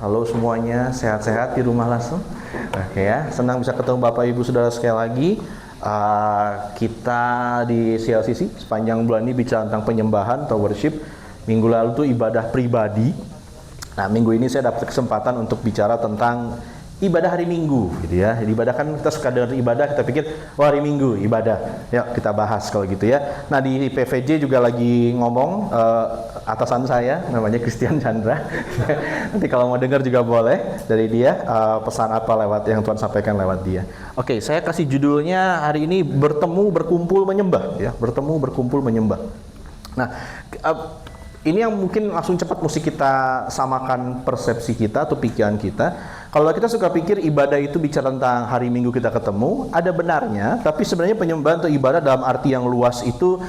Halo semuanya, sehat-sehat di rumah langsung? Oke ya, senang bisa ketemu Bapak Ibu Saudara sekali lagi. Kita di CLCC sepanjang bulan ini bicara tentang penyembahan atau worship. Minggu lalu itu ibadah pribadi. Nah, minggu ini saya dapat kesempatan untuk bicara tentang ibadah hari Minggu, gitu ya. Ibadah kan kita suka dengar ibadah, kita pikir, oh hari Minggu ibadah. Yuk kita bahas kalau gitu ya. Nah di PVJ juga lagi ngomong atasan saya, namanya Christian Chandra. Nanti kalau mau dengar juga boleh dari dia pesan apa lewat yang Tuhan sampaikan lewat dia. Oke, saya kasih judulnya hari ini bertemu berkumpul menyembah, ya. Bertemu berkumpul menyembah. Nah. Ini yang mungkin langsung cepat mesti kita samakan persepsi kita atau pikiran kita. Kalau kita suka pikir ibadah itu bicara tentang hari Minggu kita ketemu, ada benarnya, tapi sebenarnya penyembahan atau ibadah dalam arti yang luas itu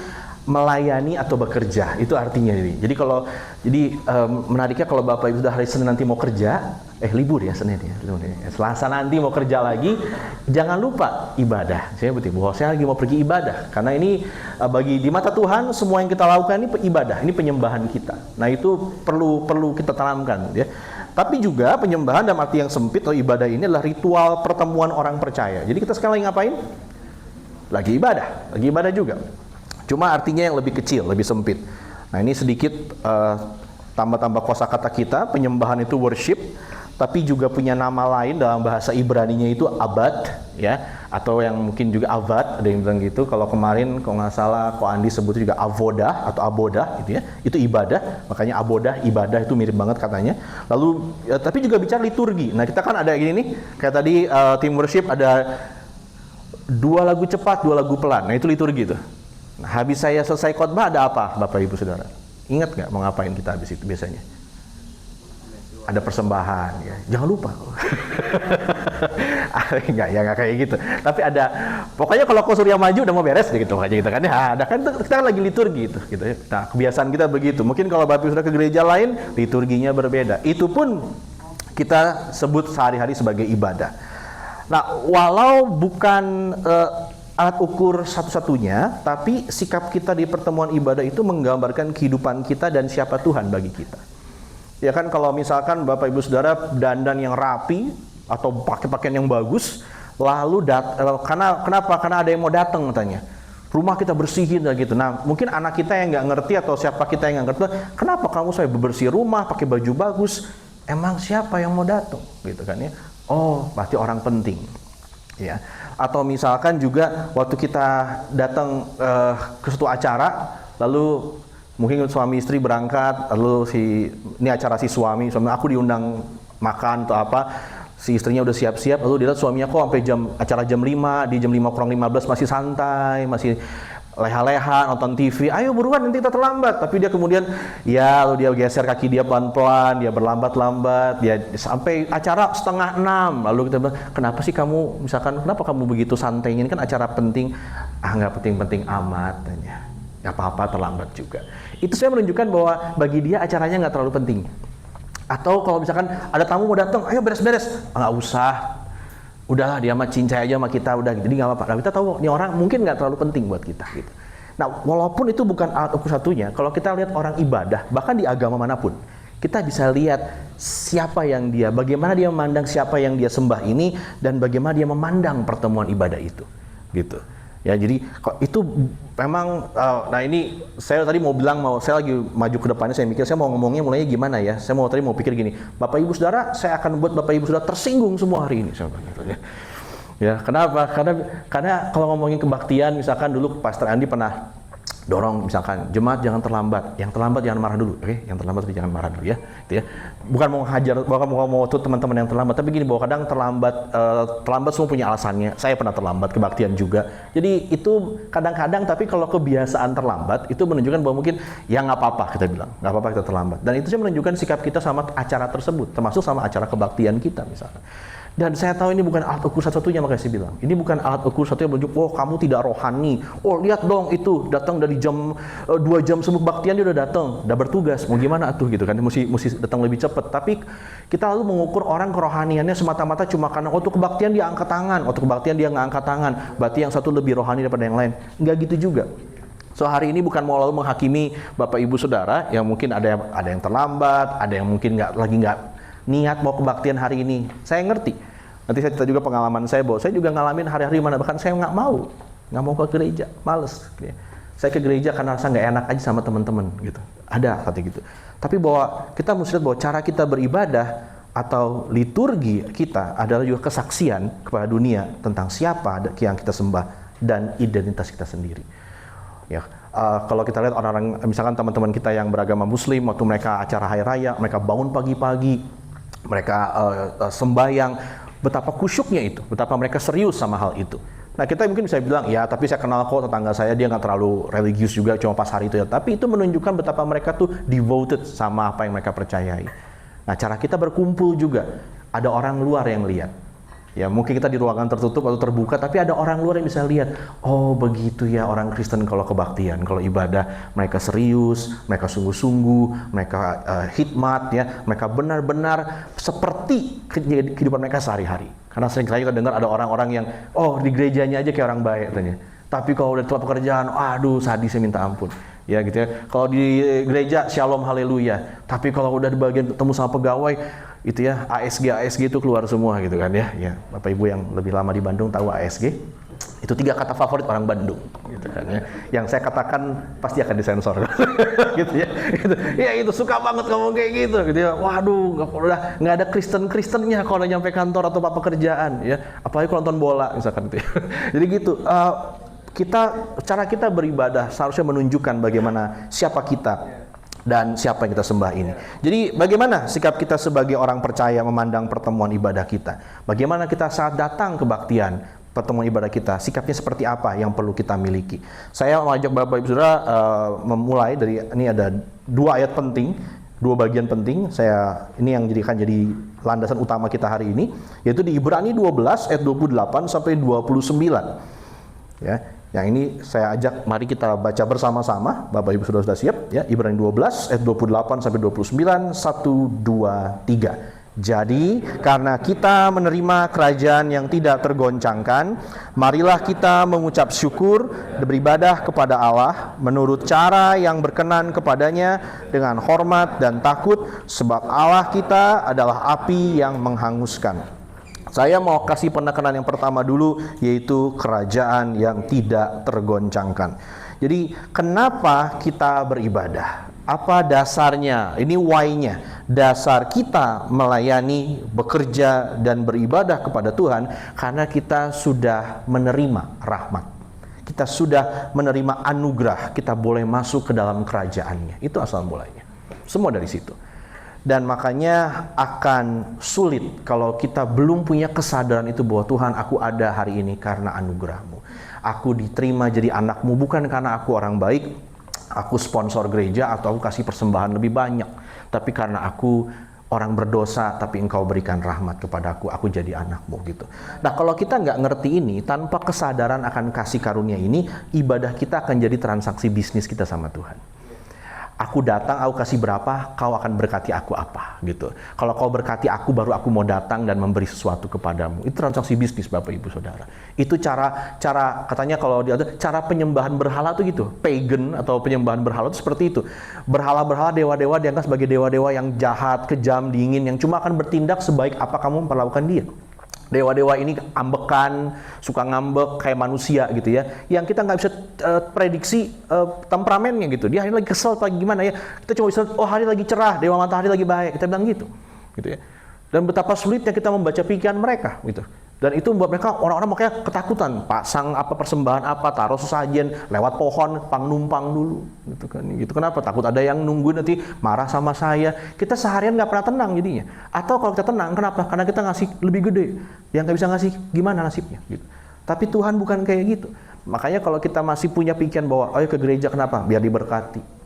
melayani atau bekerja, itu artinya ini. Jadi menariknya kalau Bapak Ibu sudah hari Senin nanti mau kerja, libur ya Senin ya, Selasa nanti mau kerja lagi, jangan lupa ibadah. Saya betul bahwa saya lagi mau pergi ibadah, karena ini bagi di mata Tuhan semua yang kita lakukan ini ibadah, ini penyembahan kita. Nah itu perlu kita tanamkan, ya. Tapi juga penyembahan dalam arti yang sempit atau ibadah ini adalah ritual pertemuan orang percaya. Jadi kita sekarang lagi ngapain? Lagi ibadah juga. Cuma artinya yang lebih kecil, lebih sempit. Nah ini sedikit tambah-tambah kosakata kita. Penyembahan itu worship, tapi juga punya nama lain dalam bahasa Ibraninya itu abad, ya, atau yang mungkin juga avad, ada yang bilang gitu. Kalau kemarin, kalau nggak salah, Ko Andi sebut juga avodah atau abodah, gitu ya. Itu ibadah, makanya abodah, ibadah itu mirip banget katanya. Lalu, tapi juga bicara liturgi. Nah kita kan ada gini nih, kayak tadi tim worship ada 2 lagu cepat, 2 lagu pelan. Nah itu liturgi tuh. Nah, habis saya selesai khotbah ada apa, Bapak Ibu Saudara? Ingat nggak mau ngapain kita habis itu biasanya? Ada persembahan, ya. Jangan lupa. nggak kayak gitu. Tapi ada, pokoknya kalau Ko Surya maju udah mau beres gitu, kayak gitu kan ya. Ada kan kita lagi liturgi gitu ya. Nah, kebiasaan kita begitu. Mungkin kalau Bapak Ibu Saudara ke gereja lain, liturginya berbeda. Itu pun kita sebut sehari-hari sebagai ibadah. Nah, walau bukan alat ukur satu-satunya, tapi sikap kita di pertemuan ibadah itu menggambarkan kehidupan kita dan siapa Tuhan bagi kita. Ya kan, kalau misalkan Bapak Ibu Saudara dandan yang rapi atau pakai pakaian yang bagus, lalu kenapa? Karena ada yang mau datang katanya. Rumah kita bersihin gitu. Nah, mungkin anak kita yang nggak ngerti atau siapa kita yang nggak ngerti, kenapa kamu saya bebersih rumah, pakai baju bagus? Emang siapa yang mau datang? Gitu kan ya. Oh, berarti orang penting. Ya. Atau misalkan juga waktu kita datang ke suatu acara, lalu mungkin suami istri berangkat, lalu ini acara si suami aku diundang makan atau apa, si istrinya udah siap-siap, lalu dia lihat suaminya kok sampai acara jam 5, di jam 5:15 masih santai, masih leha-leha nonton TV, ayo buruan nanti kita terlambat. Tapi dia kemudian lalu dia geser kaki dia pelan-pelan, dia berlambat-lambat, dia sampai acara 5:30. Lalu kita bilang, kenapa sih kamu, misalkan kenapa kamu begitu santai, ini kan acara penting. Nggak penting-penting amat, nggak apa-apa terlambat juga. Itu saya menunjukkan bahwa bagi dia acaranya nggak terlalu penting. Atau kalau misalkan ada tamu mau datang, ayo beres-beres, nggak usah. Udahlah dia mah cincai aja sama kita udah gitu. Jadi nggak apa-apa. Nah, kita tahu ini orang mungkin nggak terlalu penting buat kita gitu. Nah, walaupun itu bukan alat ukur satunya, kalau kita lihat orang ibadah, bahkan di agama manapun, kita bisa lihat siapa yang dia, bagaimana dia memandang siapa yang dia sembah ini, dan bagaimana dia memandang pertemuan ibadah itu, gitu. Ya, jadi itu memang, nah ini saya tadi mau bilang, saya lagi maju ke depannya, saya mikir saya mau ngomongnya mulainya gimana ya. Saya mau pikir gini, Bapak Ibu Saudara, saya akan buat Bapak Ibu Saudara tersinggung semua hari ini. Ya, kenapa? Karena kalau ngomongin kebaktian, misalkan dulu Pastor Andi pernah dorong misalkan jemaat jangan terlambat, yang terlambat jangan marah dulu, oke? Yang terlambat jangan marah dulu ya, gitu ya. Bukan mau hajar, bukan mau tuh teman-teman yang terlambat, tapi gini bahwa kadang terlambat semua punya alasannya. Saya pernah terlambat kebaktian juga. Jadi itu kadang-kadang, tapi kalau kebiasaan terlambat itu menunjukkan bahwa mungkin ya nggak apa-apa kita bilang, nggak apa-apa kita terlambat. Dan itu sih menunjukkan sikap kita sama acara tersebut, termasuk sama acara kebaktian kita misalnya. Dan saya tahu ini bukan alat ukur satu-satunya, makanya saya bilang ini bukan alat ukur satu yang menunjuk, oh kamu tidak rohani, oh lihat dong itu datang dari jam 2 jam sebelum kebaktian dia udah datang, udah bertugas, mau gimana tuh gitu kan, mesti datang lebih cepat. Tapi kita lalu mengukur orang kerohaniannya semata-mata cuma karena waktu kebaktian dia angkat tangan, waktu kebaktian dia nggak angkat tangan, berarti yang satu lebih rohani daripada yang lain. Nggak gitu juga. So hari ini bukan mau lalu menghakimi Bapak Ibu Saudara yang mungkin ada yang terlambat, ada yang mungkin nggak niat mau kebaktian hari ini. Saya ngerti. Nanti saya cerita juga pengalaman saya bahwa saya juga ngalamin hari-hari mana bahkan saya nggak mau ke gereja, males. Saya ke gereja karena rasa nggak enak aja sama teman-teman gitu. Ada seperti gitu. Tapi bahwa kita mesti lihat bahwa cara kita beribadah atau liturgi kita adalah juga kesaksian kepada dunia tentang siapa yang kita sembah dan identitas kita sendiri. Ya, kalau kita lihat orang-orang, misalkan teman-teman kita yang beragama Muslim, waktu mereka acara hari raya, mereka bangun pagi-pagi, mereka sembahyang, betapa khusyuknya itu, betapa mereka serius sama hal itu. Nah, kita mungkin bisa bilang, ya tapi saya kenal kok tetangga saya, dia nggak terlalu religius juga, cuma pas hari itu ya. Tapi itu menunjukkan betapa mereka tuh devoted sama apa yang mereka percayai. Nah, cara kita berkumpul juga, ada orang luar yang lihat. Ya, mungkin kita di ruangan tertutup atau terbuka, tapi ada orang luar yang bisa lihat, oh begitu ya orang Kristen kalau kebaktian, kalau ibadah, mereka serius, mereka sungguh-sungguh, mereka hikmat, ya, mereka benar-benar seperti kehidupan mereka sehari-hari. Karena seringkali kita dengar ada orang-orang yang, oh di gerejanya aja kayak orang baik katanya. Tapi kalau udah tempat pekerjaan, aduh sadis, saya minta ampun. Ya gitu ya. Kalau di gereja shalom haleluya. Tapi kalau udah di bagian ketemu sama pegawai, itu ya ASG itu keluar semua gitu kan ya. Ya, Bapak Ibu yang lebih lama di Bandung tahu ASG. Itu 3 kata favorit orang Bandung gitu kan ya. Yang saya katakan pasti akan disensor gitu ya. Ya itu suka banget ngomong kayak gitu ya. Waduh, nggak ada Kristen-Kristennya kalau nyampe kantor atau apa pekerjaan ya. Apalagi kalau nonton bola misalkan gitu ya. Jadi gitu, cara kita beribadah seharusnya menunjukkan bagaimana siapa kita dan siapa yang kita sembah ini. Jadi bagaimana sikap kita sebagai orang percaya memandang pertemuan ibadah kita? Bagaimana kita saat datang kebaktian pertemuan ibadah kita, sikapnya seperti apa yang perlu kita miliki? Saya mengajak Bapak Ibu Saudara memulai dari, ini ada 2 ayat penting, 2 bagian penting. Ini yang jadi landasan utama kita hari ini, yaitu di Ibrani 12 ayat 28 sampai 29. Ya. Yang ini saya ajak, mari kita baca bersama-sama. Bapak Ibu sudah siap? Ya, Ibrani 12 ayat 28 sampai 29, 1, 2, 3. Jadi, karena kita menerima kerajaan yang tidak tergoncangkan, marilah kita mengucap syukur dan beribadah kepada Allah menurut cara yang berkenan kepadanya dengan hormat dan takut, sebab Allah kita adalah api yang menghanguskan. Saya mau kasih penekanan yang pertama dulu, yaitu kerajaan yang tidak tergoncangkan. Jadi kenapa kita beribadah? Apa dasarnya? Ini why-nya. Dasar kita melayani, bekerja, dan beribadah kepada Tuhan karena kita sudah menerima rahmat. Kita sudah menerima anugerah, kita boleh masuk ke dalam kerajaannya. Itu asal mulanya. Semua dari situ. Dan makanya akan sulit kalau kita belum punya kesadaran itu bahwa Tuhan, aku ada hari ini karena anugerah-Mu. Aku diterima jadi anak-Mu bukan karena aku orang baik, aku sponsor gereja atau aku kasih persembahan lebih banyak, tapi karena aku orang berdosa tapi Engkau berikan rahmat kepadaku, aku jadi anak-Mu gitu. Nah, kalau kita nggak ngerti ini, tanpa kesadaran akan kasih karunia ini, ibadah kita akan jadi transaksi bisnis kita sama Tuhan. Aku datang, aku kasih berapa, kau akan berkati aku apa gitu. Kalau kau berkati aku, baru aku mau datang dan memberi sesuatu kepadamu. Itu transaksi bisnis Bapak Ibu Saudara. Itu cara katanya kalau cara penyembahan berhala itu gitu. Pagan atau penyembahan berhala itu seperti itu. Berhala-berhala, dewa-dewa dianggap sebagai dewa-dewa yang jahat, kejam, dingin, yang cuma akan bertindak sebaik apa kamu memperlakukan dia. Dewa-dewa ini ambekan, suka ngambek kayak manusia gitu ya, yang kita nggak bisa prediksi temperamennya gitu. Dia hari lagi kesel pagi gimana ya, kita cuma bisa, oh hari lagi cerah, dewa matahari lagi baik, kita bilang gitu ya. Dan betapa sulitnya kita membaca pikiran mereka gitu. Dan itu membuat mereka, orang-orang makanya ketakutan, pasang apa persembahan apa, taruh sesajen, lewat pohon, numpang dulu gitu kan. Gitu. Kenapa? Takut ada yang nunggu nanti marah sama saya. Kita seharian nggak pernah tenang jadinya. Atau kalau kita tenang, kenapa? Karena kita ngasih lebih gede. Yang nggak bisa ngasih, gimana nasibnya gitu. Tapi Tuhan bukan kayak gitu. Makanya kalau kita masih punya pikiran bahwa ayo ke gereja, kenapa? Biar diberkati.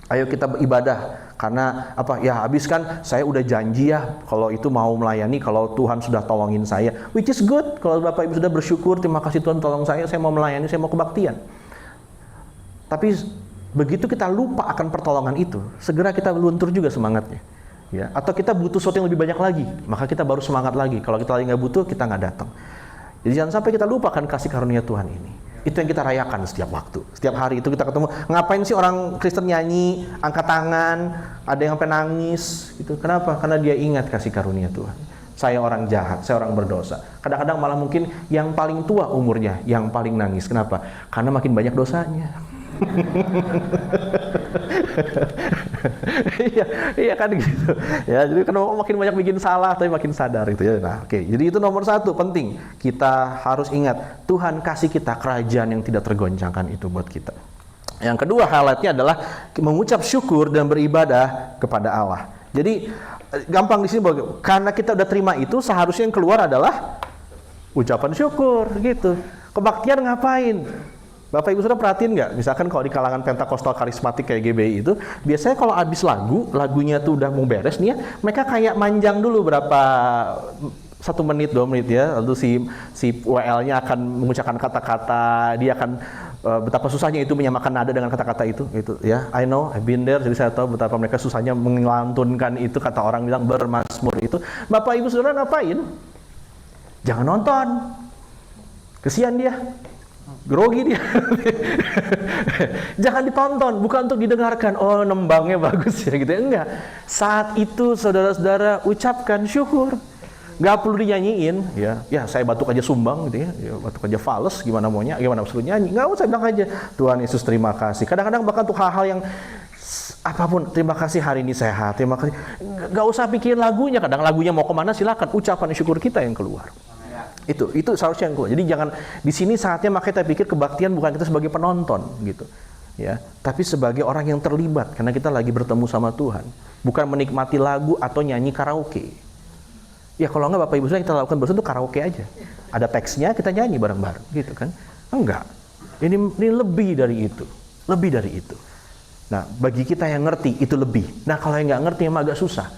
Ayo kita beribadah, karena apa? Ya habis kan saya udah janji ya kalau itu mau melayani, kalau Tuhan sudah tolongin saya, which is good. Kalau Bapak Ibu sudah bersyukur, terima kasih Tuhan tolong saya mau melayani, saya mau kebaktian. Tapi begitu kita lupa akan pertolongan itu, segera kita luntur juga semangatnya. Ya, atau kita butuh sesuatu yang lebih banyak lagi, maka kita baru semangat lagi. Kalau kita lagi nggak butuh, kita nggak datang. Jadi jangan sampai kita lupakan kasih karunia Tuhan ini. Itu yang kita rayakan setiap waktu. Setiap hari itu kita ketemu. Ngapain sih orang Kristen nyanyi, angkat tangan, ada yang sampai nangis gitu. Kenapa? Karena dia ingat kasih karunia Tuhan. Saya orang jahat, saya orang berdosa. Kadang-kadang malah mungkin yang paling tua umurnya yang paling nangis. Kenapa? Karena makin banyak dosanya. iya kan gitu ya. Jadi kan makin banyak bikin salah tapi makin sadar gitu ya. Nah, oke. Jadi itu nomor satu penting. Kita harus ingat Tuhan kasih kita kerajaan yang tidak tergoncangkan itu buat kita. Yang kedua highlightnya adalah mengucap syukur dan beribadah kepada Allah. Jadi gampang di sini bahwa karena kita udah terima itu seharusnya yang keluar adalah ucapan syukur gitu. Kebaktian ngapain? Bapak Ibu sudah perhatiin nggak? Misalkan kalau di kalangan Pentakosta karismatik kayak GBI itu, biasanya kalau habis lagunya tuh udah mau beres nih ya, mereka kayak manjang dulu berapa 1 menit 2 menit ya, lalu si WL-nya akan mengucapkan kata-kata, dia akan betapa susahnya itu menyamakan nada dengan kata-kata itu ya. I know, I've been there, jadi saya tahu betapa mereka susahnya melantunkan itu, kata orang bilang bermazmur itu. Bapak Ibu Saudara ngapain? Jangan nonton, kesian dia. Grogi dia. Jangan ditonton, bukan untuk didengarkan. Oh, nembangnya bagus ya gitu. Enggak. Saat itu saudara-saudara ucapkan syukur. Gak perlu dinyanyiin ya. Ya, saya batuk aja sumbang gitu ya. Ya, batuk aja fales, gimana maunya? Gimana suruh nyanyi? Enggak usah, bilang aja Tuhan Yesus terima kasih. Kadang-kadang bahkan untuk hal-hal yang apapun, terima kasih hari ini sehat, terima kasih. Gak usah pikirin lagunya. Kadang lagunya mau kemana silakan, ucapan syukur kita yang keluar. Itu seharusnya yang keluar. Jadi jangan di sini saatnya makanya kita pikir kebaktian bukan kita sebagai penonton gitu ya, tapi sebagai orang yang terlibat karena kita lagi bertemu sama Tuhan, bukan menikmati lagu atau nyanyi karaoke. Ya kalau enggak Bapak Ibu kita lakukan bersama itu karaoke aja, ada teksnya kita nyanyi bareng-bareng gitu kan. Enggak, ini lebih dari itu, lebih dari itu. Nah bagi kita yang ngerti itu lebih. Nah kalau yang nggak ngerti emang agak susah.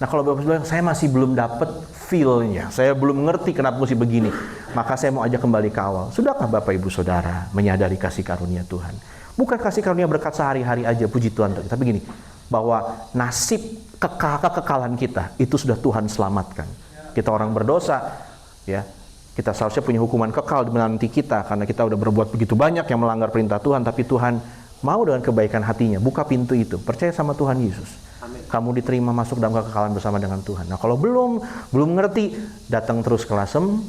Nah kalau Bapak Ibu bilang, saya masih belum dapat feel-nya, saya belum ngerti kenapa mesti begini, maka saya mau ajak kembali ke awal. Sudahkah Bapak Ibu Saudara menyadari kasih karunia Tuhan? Bukan kasih karunia berkat sehari-hari aja, puji Tuhan, tapi gini, bahwa nasib kekekalan kita, itu sudah Tuhan selamatkan. Kita orang berdosa, ya, kita seharusnya punya hukuman kekal menanti kita, karena kita udah berbuat begitu banyak yang melanggar perintah Tuhan, tapi Tuhan mau dengan kebaikan hatinya, buka pintu itu, percaya sama Tuhan Yesus. Kamu diterima masuk dalam kekekalan bersama dengan Tuhan. Nah kalau belum ngerti, datang terus ke Lasem,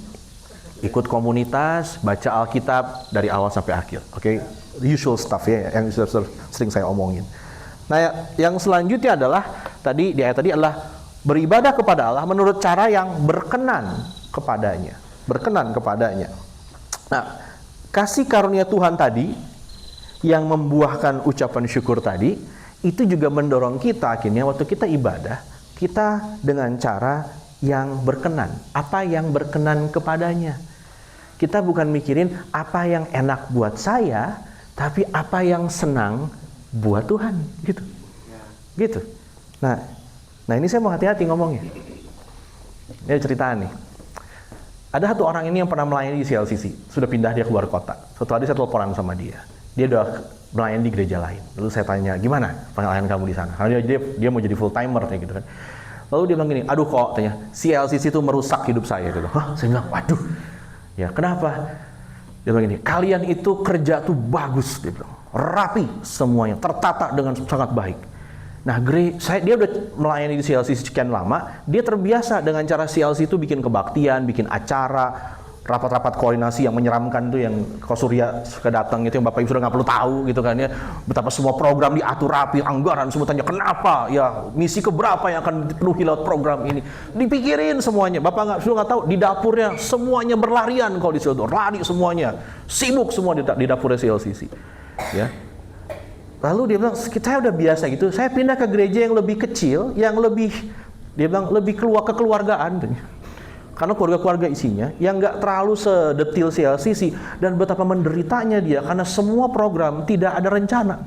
ikut komunitas, baca Alkitab dari awal sampai akhir. Oke, usual stuff ya, yang sering saya omongin. Nah yang selanjutnya adalah tadi di ayat tadi adalah beribadah kepada Allah menurut cara yang berkenan kepadanya, Nah kasih karunia Tuhan tadi yang membuahkan ucapan syukur tadi, itu juga mendorong kita akhirnya waktu kita ibadah, kita dengan cara yang berkenan. Apa yang berkenan kepadanya. Kita bukan mikirin apa yang enak buat saya, tapi apa yang senang buat Tuhan. Gitu. Nah ini saya mau hati-hati ngomongnya. Ini cerita nih. Ada satu orang ini yang pernah melayani di CLCC, sudah pindah dia keluar kota. Suatu hari saya teleponan sama dia. Dia udah melayani di gereja lain. Lalu saya tanya, gimana pengalaman kamu di sana? Karena dia mau jadi full timer kayak gitu kan. Lalu dia bilang gini, aduh kok, tanya, CLCC itu merusak hidup saya gitu. Hah? Saya bilang, waduh. Ya, kenapa? Dia bilang gini, kalian itu kerja tuh bagus, dia bilang. Rapi semuanya, tertata dengan sangat baik. Nah, dia udah melayani di CLCC sekian lama, dia terbiasa dengan cara CLCC itu bikin kebaktian, bikin acara, rapat-rapat koordinasi yang menyeramkan tuh, yang kalau Surya suka datang gitu, yang Bapak Ibu sudah nggak perlu tahu gitu kan ya, betapa semua program diatur rapi, anggaran semua, tanya kenapa ya, misi keberapa yang akan dipenuhi lewat program ini, dipikirin semuanya. Bapak nggak tahu di dapurnya semuanya berlarian, kalau di situ lari semuanya, sibuk semua di dapurnya CLCC ya. Lalu dia bilang, saya udah biasa gitu, saya pindah ke gereja yang lebih kecil, yang lebih, dia bilang lebih kekeluargaan. Karena keluarga-keluarga isinya yang nggak terlalu sedetil CLCC, dan betapa menderitanya dia karena semua program tidak ada rencana.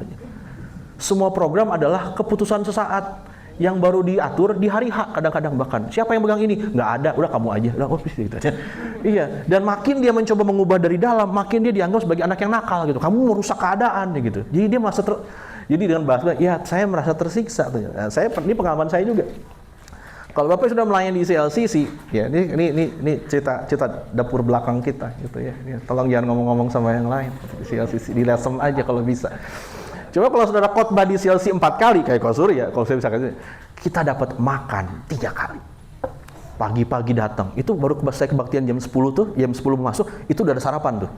Semua program adalah keputusan sesaat yang baru diatur di hari H, kadang-kadang bahkan siapa yang pegang ini nggak ada, udah kamu aja, udah gitu. Iya, dan makin dia mencoba mengubah dari dalam, makin dia dianggap sebagai anak yang nakal gitu. Kamu merusak keadaan gitu. Jadi dia merasa jadi dengan bahasa, ya saya merasa tersiksa. Nah, ini pengalaman saya juga. Kalau Bapak sudah melayani di CLCC, ya ini cerita dapur belakang kita gitu ya. Tolong jangan ngomong-ngomong sama yang lain. Di CLCC di lesem aja kalau bisa. Coba kalau saudara khotbah di CLC 4 kali kayak Ko Surya, kalau saya bisa kita dapat makan 3 kali. Pagi-pagi datang, itu baru saya kebaktian jam 10 tuh, jam 10 masuk, itu udah ada sarapan tuh.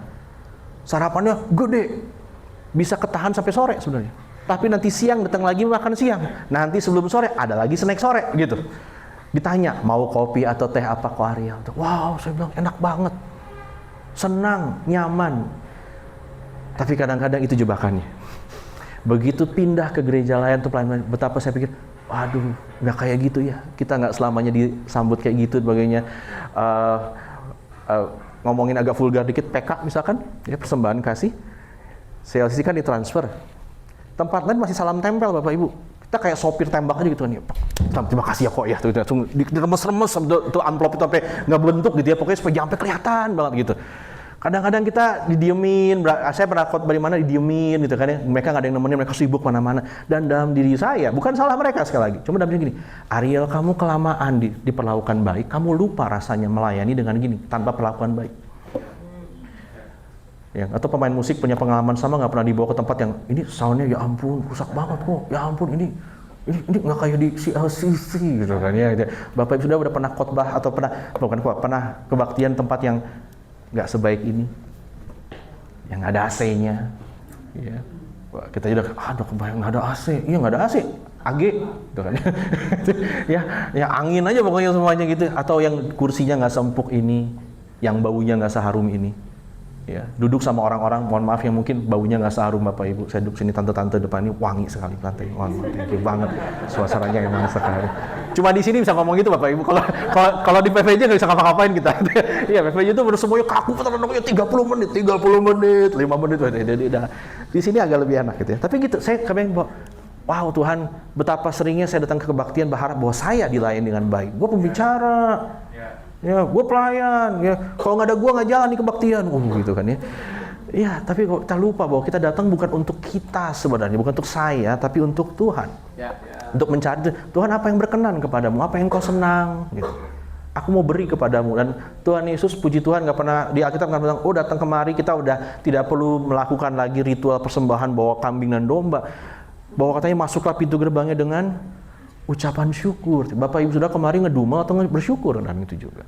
Sarapannya gede, bisa ketahan sampai sore sebenarnya. Tapi nanti siang datang lagi makan siang. Nanti sebelum sore ada lagi snack sore gitu. Ditanya mau kopi atau teh apa Ko Ariel? Wow, saya bilang enak banget, senang, nyaman. Tapi kadang-kadang itu jebakannya. Begitu pindah ke gereja lain tuh pelayanan, betapa saya pikir, waduh, nggak kayak gitu ya. Kita nggak selamanya disambut kayak gitu, sebagainya. Ngomongin agak vulgar dikit, PK misalkan, ya persembahan kasih. CLCC kan ditransfer. Tempat lain masih salam tempel Bapak Ibu. Kita kayak sopir tembak aja gitu kan ya. Terima kasih ya kok ya. Tuh diremes-remes tuh amplop itu sampai nggak bentuk gitu ya. Pokoknya supaya sampai kelihatan banget gitu. Kadang-kadang kita didiemin, saya pernah khotbah di mana didiemin gitu kan ya. Mereka nggak ada yang nemenin, mereka sibuk mana-mana. Dan dalam diri saya, bukan salah mereka sekali lagi. Cuma dalam diri gini, Ariel kamu kelamaan diperlakukan baik, kamu lupa rasanya melayani dengan gini, tanpa perlakuan baik. Ya, atau pemain musik punya pengalaman sama nggak pernah dibawa ke tempat yang ini soundnya ya ampun rusak banget kok, ya ampun ini nggak kayak di CLCC gitu kan ya. Bapak Ibu sudah pernah khotbah atau pernah kebaktian tempat yang nggak sebaik ini, yang ada AC-nya, ya. Kita juga aduh kebayang nggak ada AC, iya nggak ada AC, AG, gitu kan. ya angin aja pokoknya semuanya gitu, atau yang kursinya nggak seempuk ini, yang baunya nggak seharum ini. Ya, duduk sama orang-orang, mohon maaf yang mungkin baunya nggak seharum Bapak Ibu. Saya duduk sini tante-tante depan ini wangi sekali lantai, wangi banget, suasananya emang sekali. Cuma di sini bisa ngomong gitu Bapak Ibu. Kalau di PVJ nggak bisa ngapa-ngapain kita. Iya PVJ itu baru semuanya kaku, 30 menit, 5 menit. Di sini agak lebih enak gitu ya. Tapi gitu, saya kebayang bahwa wow Tuhan, betapa seringnya saya datang ke kebaktian berharap bahwa saya dilayani dengan baik. Gue pembicara. Ya, gue pelayan, ya. Kalau nggak ada gue nggak jalan di kebaktian, gitu kan ya. Ya, tapi kita lupa bahwa kita datang bukan untuk kita sebenarnya, bukan untuk saya, tapi untuk Tuhan. Untuk mencari Tuhan apa yang berkenan kepadamu, apa yang kau senang, gitu. Aku mau beri kepadamu. Dan Tuhan Yesus, puji Tuhan, nggak pernah di Alkitab nggak bilang, oh datang kemari kita udah tidak perlu melakukan lagi ritual persembahan bawa kambing dan domba. Bahwa katanya masuklah pintu gerbangnya dengan ucapan syukur. Bapak Ibu sudah kemarin ngedumel atau bersyukur dan itu juga.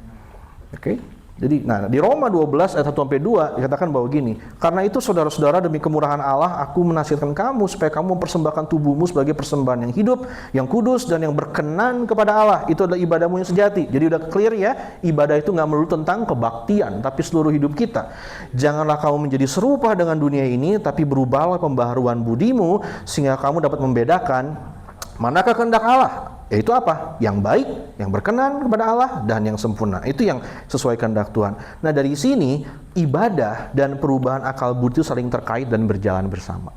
Oke. Jadi di Roma 12 ayat 1-2 dikatakan bahwa gini, karena itu saudara-saudara demi kemurahan Allah aku menasihatkan kamu supaya kamu mempersembahkan tubuhmu sebagai persembahan yang hidup, yang kudus dan yang berkenan kepada Allah. Itu adalah ibadahmu yang sejati. Jadi udah clear ya, ibadah itu nggak melulu tentang kebaktian, tapi seluruh hidup kita. Janganlah kamu menjadi serupa dengan dunia ini, tapi berubahlah pembaharuan budimu sehingga kamu dapat membedakan manakah kehendak Allah, yaitu apa? Yang baik, yang berkenan kepada Allah, dan yang sempurna. Itu yang sesuai kehendak Tuhan. Nah dari sini, ibadah dan perubahan akal budi itu saling terkait dan berjalan bersama.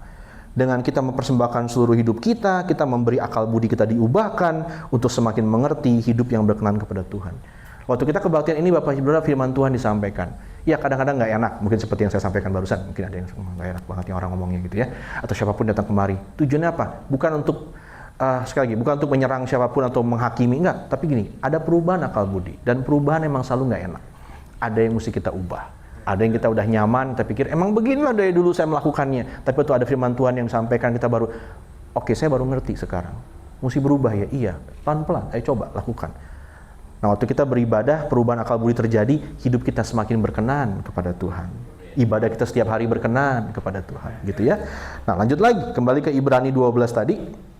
Dengan kita mempersembahkan seluruh hidup kita memberi akal budi kita diubahkan untuk semakin mengerti hidup yang berkenan kepada Tuhan. Waktu kita kebaktian ini Bapak Ibu firman Tuhan disampaikan. Ya kadang-kadang nggak enak, mungkin seperti yang saya sampaikan barusan. Mungkin ada yang nggak enak banget yang orang ngomongnya gitu ya. Atau siapapun datang kemari. Tujuannya apa? Bukan untuk sekali lagi, bukan untuk menyerang siapapun atau menghakimi, enggak. Tapi gini, ada perubahan akal budi. Dan perubahan emang selalu nggak enak. Ada yang mesti kita ubah. Ada yang kita udah nyaman, kita pikir, emang beginilah dari dulu saya melakukannya. Tapi waktu ada firman Tuhan yang sampaikan, kita baru, oke, saya baru ngerti sekarang. Mesti berubah ya? Iya. Pelan-pelan, ayo coba, lakukan. Nah, waktu kita beribadah, perubahan akal budi terjadi, hidup kita semakin berkenan kepada Tuhan. Ibadah kita setiap hari berkenan kepada Tuhan. Gitu ya. Nah, lanjut lagi. Kembali ke Ibrani 12 tadi.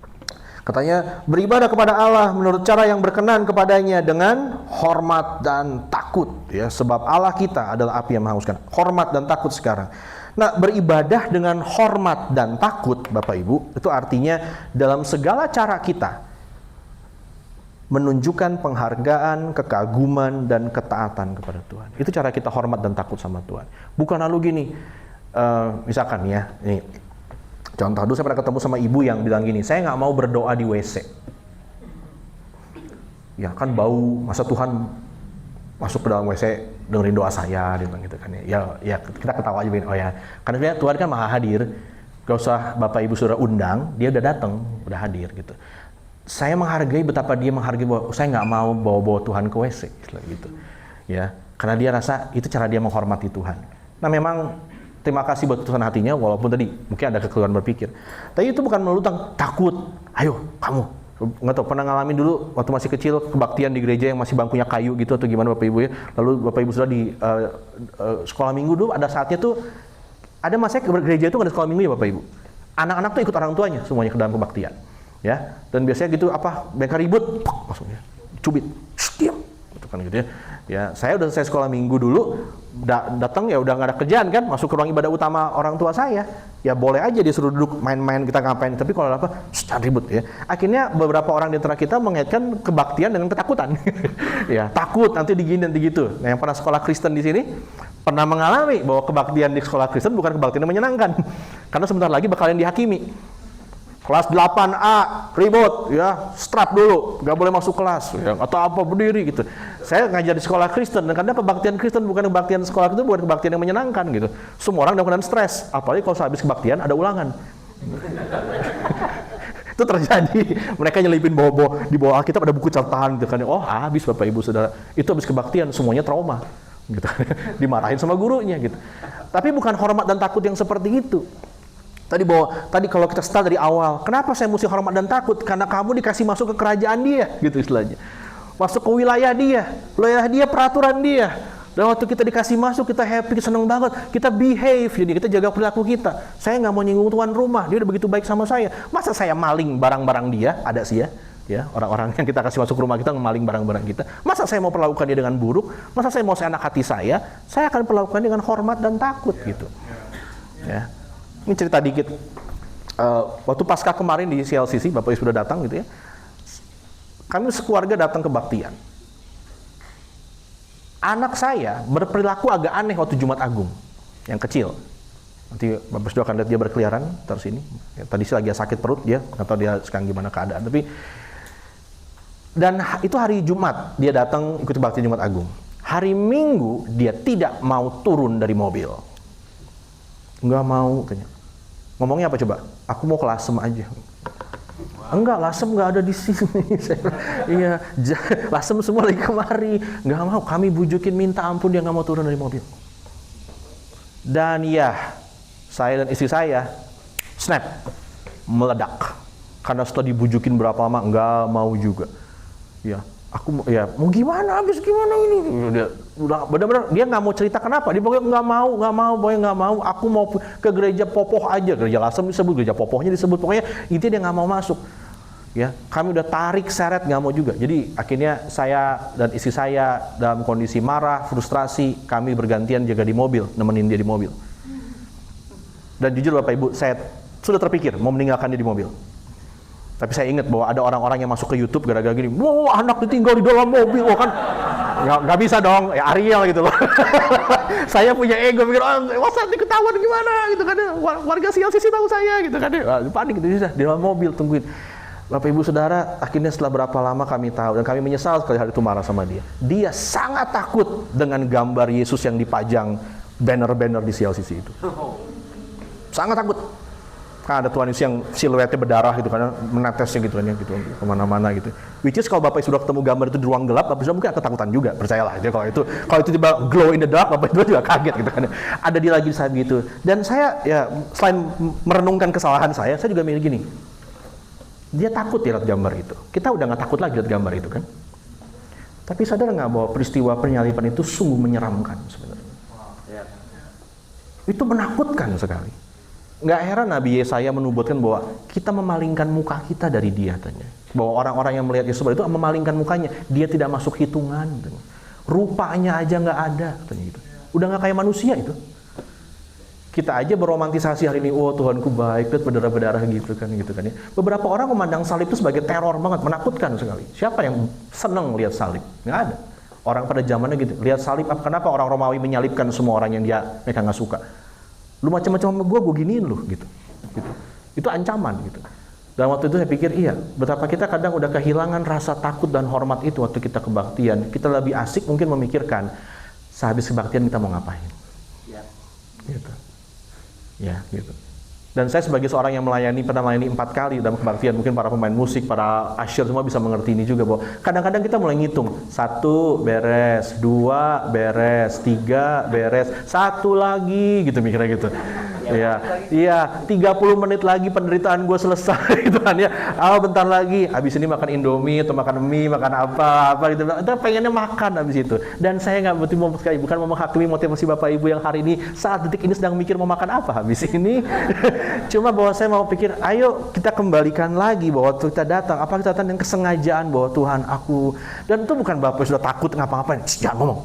Katanya beribadah kepada Allah menurut cara yang berkenan kepadanya dengan hormat dan takut ya, sebab Allah kita adalah api yang menghanguskan. Hormat dan takut sekarang. Nah, beribadah dengan hormat dan takut Bapak Ibu itu artinya dalam segala cara kita menunjukkan penghargaan, kekaguman dan ketaatan kepada Tuhan. Itu cara kita hormat dan takut sama Tuhan. Bukan lalu gini, misalkan ya, ini contoh, dulu saya pernah ketemu sama ibu yang bilang gini, saya nggak mau berdoa di WC. Ya kan bau, masa Tuhan masuk ke dalam WC dengerin doa saya, dia bilang gitu kan ya. Ya kita ketawa aja, oh ya, karena Tuhan kan maha hadir, gak usah Bapak Ibu Saudara undang, dia udah datang, udah hadir gitu. saya menghargai betapa dia menghargai bahwa saya nggak mau bawa-bawa Tuhan ke WC, gitu. Ya, karena dia rasa itu cara dia menghormati Tuhan. Nah, memang terima kasih buat keputusan hatinya, walaupun tadi mungkin ada kekeliruan berpikir. Tapi itu bukan melulu takut. Ayo, kamu. Nggak tahu, pernah ngalamin dulu waktu masih kecil kebaktian di gereja yang masih bangkunya kayu gitu atau gimana Bapak Ibu ya. Lalu Bapak Ibu sudah di sekolah minggu dulu ada saatnya tuh, ada masanya ke gereja itu nggak ada sekolah minggu ya Bapak Ibu. Anak-anak tuh ikut orang tuanya semuanya ke dalam kebaktian. Ya, dan biasanya gitu mereka ribut, maksudnya cubit, diam, gitu kan gitu ya. Ya, saya udah selesai sekolah minggu dulu, datang ya udah nggak ada kerjaan kan, masuk ke ruang ibadah utama orang tua saya, ya boleh aja dia suruh duduk main-main kita ngapain, tapi kalau jangan ribut ya. Akhirnya beberapa orang di antara kita mengaitkan kebaktian dengan ketakutan, ya takut nanti digini nanti gitu. Nah, yang pernah sekolah Kristen di sini pernah mengalami bahwa kebaktian di sekolah Kristen bukan kebaktian yang menyenangkan, karena sebentar lagi bakalan dihakimi. Kelas 8A, ribut, ya, strap dulu, nggak boleh masuk kelas, ya, atau apa berdiri gitu. Saya ngajar di sekolah Kristen, dan karena kebaktian Kristen bukan kebaktian sekolah itu bukan kebaktian yang menyenangkan gitu. Semua orang dalam keadaan stres, apalagi kalau habis kebaktian ada ulangan. Itu terjadi, mereka nyelipin di bawah Alkitab ada buku catatan gitu kan. Oh, habis Bapak Ibu Saudara, itu habis kebaktian semuanya trauma, gitu. Dimarahin sama gurunya gitu. Tapi bukan hormat dan takut yang seperti itu. Tadi kalau kita start dari awal, kenapa saya mesti hormat dan takut? Karena kamu dikasih masuk ke kerajaan dia, gitu istilahnya. Masuk ke wilayah dia, peraturan dia. Dan waktu kita dikasih masuk, kita happy, seneng banget, kita behave, jadi kita jaga perilaku kita. Saya nggak mau nyinggung tuan rumah, dia udah begitu baik sama saya. Masa saya maling barang-barang dia? Ada sih ya, orang-orang yang kita kasih masuk rumah kita ngemaling barang-barang kita. Masa saya mau perlakukan dia dengan buruk? Masa saya mau seenak hati saya akan perlakukan dengan hormat dan takut, gitu. Ya. Ini cerita dikit, waktu pasca kemarin di CLCC, Bapak Ibu sudah datang gitu ya, kami sekeluarga datang ke baktian. Anak saya berperilaku agak aneh waktu Jumat Agung, yang kecil. Nanti Bapak sudah akan lihat dia berkeliaran terus ini. Ya, tadi sih lagi sakit perut dia, nggak tahu dia sekarang gimana keadaan. Dan itu hari Jumat dia datang ikut bakti Jumat Agung. Hari Minggu dia tidak mau turun dari mobil. Nggak mau, katanya. Ngomongnya apa coba? Aku mau ke Lasem aja. Enggak, Lasem nggak ada di sini. Iya, Lasem semua lagi kemari. Nggak mau, kami bujukin minta ampun dia nggak mau turun dari mobil. Dan ya, saya dan istri saya snap, meledak. Karena setelah dibujukin berapa lama, nggak mau juga. Ya, mau gimana, habis gimana ini? Dia udah benar-benar dia nggak mau cerita kenapa. Dia pokoknya nggak mau. Aku mau ke gereja Popoh aja. Gereja Lasem disebut, gereja Popohnya disebut. Pokoknya intinya dia nggak mau masuk. Ya, kami udah tarik seret nggak mau juga. Jadi akhirnya saya dan istri saya dalam kondisi marah, frustrasi, kami bergantian jaga di mobil, nemenin dia di mobil. Dan jujur Bapak Ibu, saya sudah terpikir mau meninggalkan dia di mobil. Tapi saya ingat bahwa ada orang-orang yang masuk ke YouTube gara-gara gini, wah anak ditinggal di dalam mobil, wah kan nggak bisa dong, ya Ariel gitu loh. Saya punya ego, mikir, masa nanti ketahuan gimana gitu kan, warga CLCC tahu saya gitu kan, panik gitu, di dalam mobil tungguin. Bapak Ibu Saudara, akhirnya setelah berapa lama kami tahu, dan kami menyesal sekali hari itu marah sama dia. Dia sangat takut dengan gambar Yesus yang dipajang banner-banner di CLCC itu. Sangat takut. Kan ada Tuhan Yesus yang siluetnya berdarah gitu kan, menetesnya gitu kan ya, gitu kemana-mana gitu. Which is kalau Bapak sudah ketemu gambar itu di ruang gelap, Bapak sudah mungkin ketakutan juga, percayalah. Jadi kalau itu tiba glow in the dark, Bapak itu juga kaget gitu kan. Ada dia lagi saat gitu. Dan saya ya selain merenungkan kesalahan saya juga mikir gini. Dia takut ya lihat gambar itu. Kita udah nggak takut lagi lihat gambar itu kan. Tapi sadar nggak bahwa peristiwa penyaliban itu sungguh menyeramkan sebenarnya. Itu menakutkan sekali. Nggak heran Nabi Yesaya menubuatkan bahwa kita memalingkan muka kita dari dia, tanya. Bahwa orang-orang yang melihat Yesus itu memalingkan mukanya, dia tidak masuk hitungan, tanya. Rupanya aja nggak ada, tanya gitu. Udah nggak kayak manusia itu. Kita aja beromantisasi hari ini, oh Tuhanku baik, lihat berdarah-berdarah gitu kan ya. Beberapa orang memandang salib itu sebagai teror banget, menakutkan sekali. Siapa yang seneng lihat salib? Nggak ada. Orang pada zamannya gitu, lihat salib, kenapa orang Romawi menyalibkan semua orang yang mereka nggak suka? Lu macam-macam sama gue giniin lu gitu. Itu ancaman gitu. Dan waktu itu saya pikir iya, betapa kita kadang udah kehilangan rasa takut dan hormat itu waktu kita kebaktian. Kita lebih asik mungkin memikirkan sehabis kebaktian kita mau ngapain. Gitu. Ya, gitu. Dan saya sebagai seorang yang pernah melayani 4 kali dalam kebaktian, mungkin para pemain musik, para usher semua bisa mengerti ini juga, bahwa kadang-kadang kita mulai ngitung, 1 beres, 2 beres, 3 beres, 1 lagi gitu, mikirnya gitu. Iya, 30 menit lagi penderitaan gue selesai gitu kan ya. Bentar lagi, habis ini makan Indomie atau makan mie, makan apa gitu. Kita pengennya makan habis itu. Dan saya nggak bukan mau menghakimi motivasi Bapak Ibu yang hari ini saat detik ini sedang mikir mau makan apa habis ini. Cuma bahwa saya mau pikir, ayo kita kembalikan lagi bahwa kita datang, apa kita datang dengan kesengajaan bahwa Tuhan aku, dan itu bukan Bapak sudah takut ngapa-ngapain, jangan ngomong,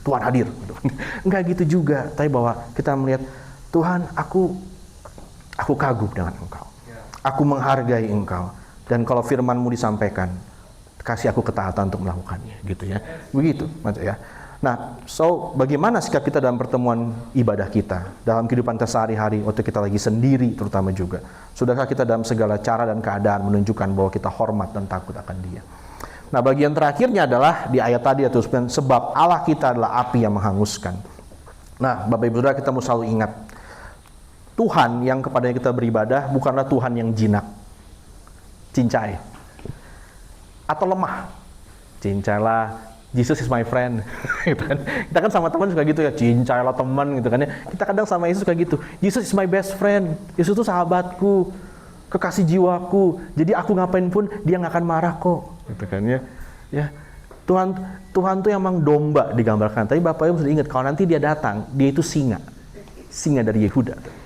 Tuhan hadir. Enggak gitu juga, tapi bahwa kita melihat Tuhan, aku kagum dengan Engkau. Aku menghargai Engkau. Dan kalau firman-Mu disampaikan, kasih aku ketaatan untuk melakukannya, gitu ya. Begitu, ya. Nah, bagaimana sikap kita dalam pertemuan ibadah kita, dalam kehidupan kita sehari-hari, waktu kita lagi sendiri terutama juga. Sudahkah kita dalam segala cara dan keadaan menunjukkan bahwa kita hormat dan takut akan Dia? Nah, bagian terakhirnya adalah di ayat tadi, yaitu sebab Allah kita adalah api yang menghanguskan. Nah, Bapak Ibu Saudara, kita mau selalu ingat, Tuhan yang kepadanya kita beribadah bukanlah Tuhan yang jinak, cincai, atau lemah. Cincailah, Jesus is my friend. Kita kan sama teman suka gitu ya, cincailah teman gitu kan ya. Kita kadang sama Yesus suka gitu, Jesus is my best friend. Yesus itu sahabatku, kekasih jiwaku. Jadi aku ngapain pun dia nggak akan marah kok, gitu kan ya. Ya, Tuhan tuh emang domba digambarkan. Tapi Bapak Ibu harus ingat, kalau nanti dia datang, dia itu singa dari Yehuda.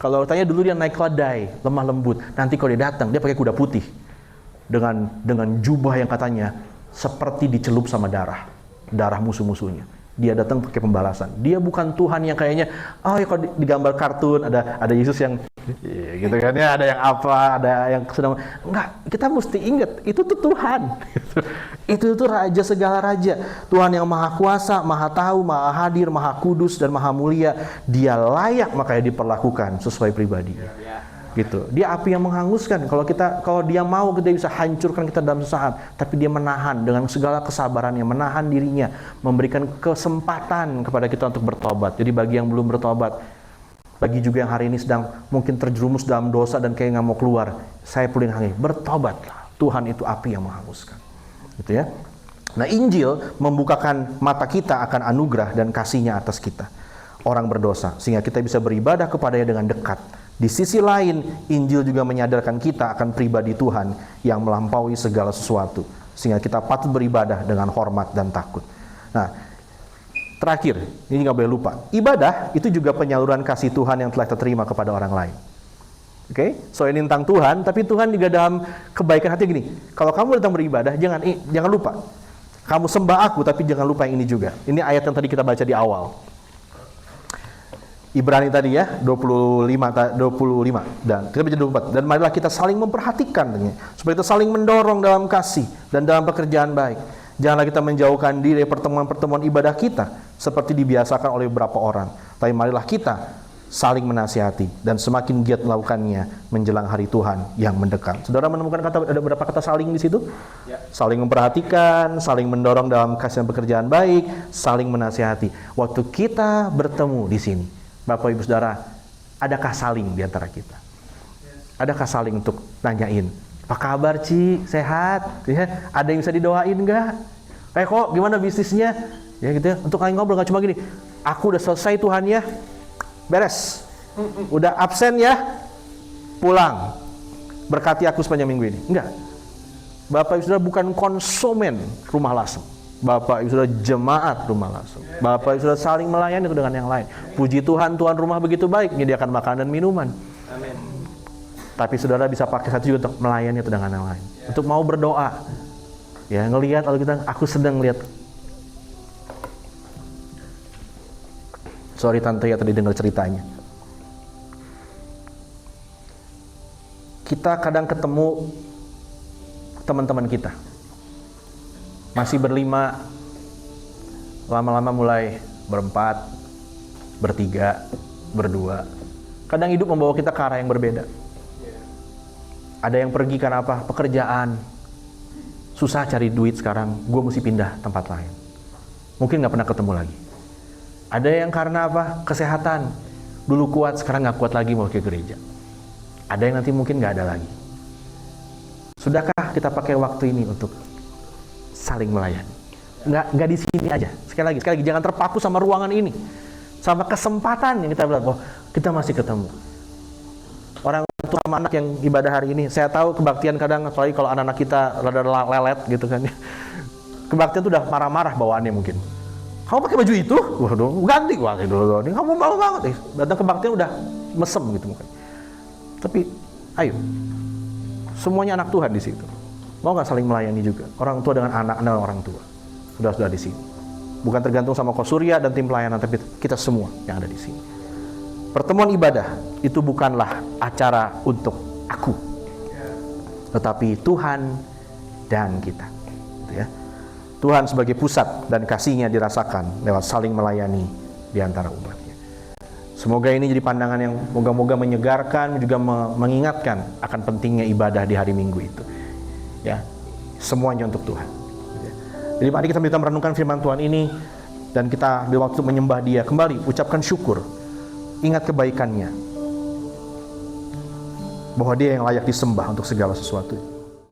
Kalau tanya dulu dia naik keledai, lemah lembut. Nanti kalau dia datang, dia pakai kuda putih dengan jubah yang katanya seperti dicelup sama darah musuh-musuhnya. Dia datang pakai pembalasan. Dia bukan Tuhan yang kayaknya, ya kalau digambar kartun ada Yesus yang gitu kan ya, ada yang apa, ada yang sedang, enggak, kita mesti ingat itu tuh Tuhan. Itu raja segala raja, Tuhan yang maha kuasa, maha tahu, maha hadir, maha kudus dan maha mulia. Dia layak makanya diperlakukan sesuai pribadi. Gitu. Dia api yang menghanguskan. Kalau dia mau, dia bisa hancurkan kita dalam sesaat, tapi dia menahan dengan segala kesabarannya, menahan dirinya, memberikan kesempatan kepada kita untuk bertobat. Jadi bagi yang belum bertobat, bagi juga yang hari ini sedang mungkin terjerumus dalam dosa dan kayak nggak mau keluar, saya perlu hangi, bertobatlah. Tuhan itu api yang menghanguskan. Gitu ya. Nah, Injil membukakan mata kita akan anugerah dan kasih-Nya atas kita, orang berdosa, sehingga kita bisa beribadah kepadanya dengan dekat. Di sisi lain, Injil juga menyadarkan kita akan pribadi Tuhan yang melampaui segala sesuatu, sehingga kita patut beribadah dengan hormat dan takut. Nah, terakhir, ini nggak boleh lupa, ibadah itu juga penyaluran kasih Tuhan yang telah kita terima kepada orang lain. Oke, so ini tentang Tuhan, tapi Tuhan juga dalam kebaikan hati gini, kalau kamu datang beribadah, jangan lupa, kamu sembah aku, tapi jangan lupa yang ini juga. Ini ayat yang tadi kita baca di awal. Ibrani tadi ya, 25 dan kita baca 24. Dan marilah kita saling memperhatikan supaya kita saling mendorong dalam kasih dan dalam pekerjaan baik. Janganlah kita menjauhkan diri dari pertemuan-pertemuan ibadah kita seperti dibiasakan oleh beberapa orang. Tapi marilah kita saling menasihati dan semakin giat melakukannya menjelang hari Tuhan yang mendekat. Saudara menemukan ada berapa kata saling di situ? Ya. Saling memperhatikan, saling mendorong dalam kasih dan pekerjaan baik, saling menasihati. Waktu kita bertemu di sini, Bapak Ibu Saudara, adakah saling di antara kita? Adakah saling untuk nanyain, apa kabar Ci? Sehat? Ya, ada yang bisa didoain nggak? Kok gimana bisnisnya? Ya gitu ya. Untuk kalian ngobrol nggak cuma gini, aku udah selesai Tuhan ya, beres. Udah absen ya, pulang. Berkati aku sepanjang minggu ini. Enggak. Bapak Ibu Saudara bukan konsumen rumah lasem. Bapak Ibu Saudara jemaat rumah lasem. Bapak Ibu Saudara saling melayani dengan yang lain. Puji Tuhan, tuan rumah begitu baik menyediakan makanan dan minuman. Amin. Tapi saudara bisa pakai satu juga untuk melayani itu dengan yang lain. Untuk mau berdoa. Ya, ngelihat kalau kita, aku sedang lihat. Sorry tante ya tadi dengar ceritanya. Kita kadang ketemu teman-teman kita. Masih berlima, lama-lama mulai berempat, bertiga, berdua. Kadang hidup membawa kita ke arah yang berbeda. Ada yang pergi karena apa? Pekerjaan. Susah cari duit sekarang, gue mesti pindah tempat lain. Mungkin gak pernah ketemu lagi. Ada yang karena apa? Kesehatan. Dulu kuat, sekarang nggak kuat lagi mau ke gereja. Ada yang nanti mungkin nggak ada lagi. Sudahkah kita pakai waktu ini untuk saling melayani? Nggak di sini aja. Sekali lagi, jangan terpaku sama ruangan ini, sama kesempatan yang kita bilang, oh kita masih ketemu. Orang tua sama anak yang ibadah hari ini, saya tahu kebaktian kadang, apalagi kalau anak-anak kita rada lelet gitu kan. Kebaktian tuh udah marah-marah bawaannya mungkin. Kamu pakai baju itu? Waduh, ganti. Wah, ini kamu malu banget. Datang kebaktian udah mesem gitu mungkin. Tapi, ayo. Semuanya anak Tuhan di situ. Mau nggak saling melayani juga? Orang tua dengan anak dan orang tua. Sudah di sini. Bukan tergantung sama Kosurya dan tim pelayanan, tapi kita semua yang ada di sini. Pertemuan ibadah itu bukanlah acara untuk aku, tetapi Tuhan dan kita. Gitu ya. Tuhan sebagai pusat dan kasih-Nya dirasakan lewat saling melayani di antara umatnya. Semoga ini jadi pandangan yang moga-moga menyegarkan, juga mengingatkan akan pentingnya ibadah di hari Minggu itu. Ya, semuanya untuk Tuhan. Jadi mari kita merenungkan firman Tuhan ini, dan kita di waktu menyembah Dia kembali ucapkan syukur, ingat kebaikan-Nya, bahwa Dia yang layak disembah untuk segala sesuatu.